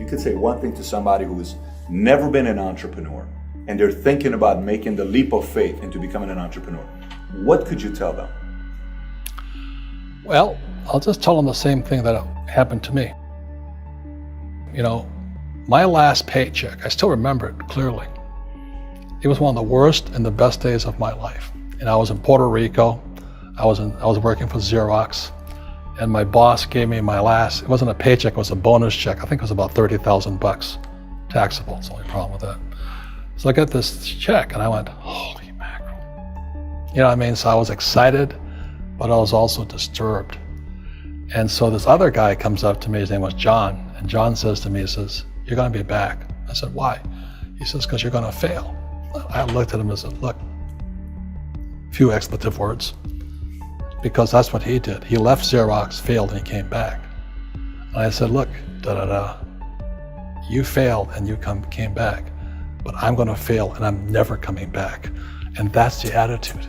you could say one thing to somebody who's never been an entrepreneur and they're thinking about making the leap of faith into becoming an entrepreneur, what could you tell them? Well, I'll just tell them the same thing that happened to me. You know, my last paycheck, I still remember it clearly. It was one of the worst and the best days of my life. And I was in Puerto Rico. I was working for Xerox, and my boss gave me my last, it wasn't a paycheck, it was a bonus check. I think it was about $30,000, taxable. It's the only problem with that. So I got this check and I went, holy mackerel. You know what I mean? So I was excited, but I was also disturbed. And so this other guy comes up to me, his name was John, and John says to me, he says, you're gonna be back. I said, why? He says, because you're gonna fail. I looked at him and said, look, few expletive words, because that's what he did. He left Xerox, failed, and he came back. And I said, look, you failed and you came back, but I'm gonna fail and I'm never coming back. And that's the attitude.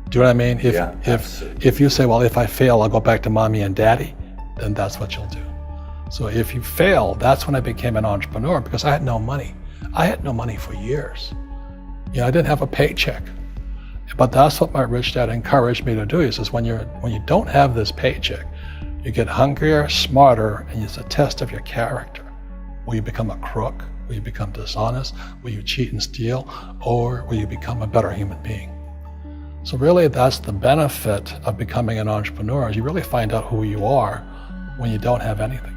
Do you know what I mean? If you say, well, if I fail, I'll go back to mommy and daddy, then that's what you'll do. So if you fail, that's when I became an entrepreneur, because I had no money. I had no money for years. You know, I didn't have a paycheck. But that's what my rich dad encouraged me to do. He says, when you don't have this paycheck, you get hungrier, smarter, and it's a test of your character. Will you become a crook? Will you become dishonest? Will you cheat and steal? Or will you become a better human being? So really, that's the benefit of becoming an entrepreneur, is you really find out who you are when you don't have anything.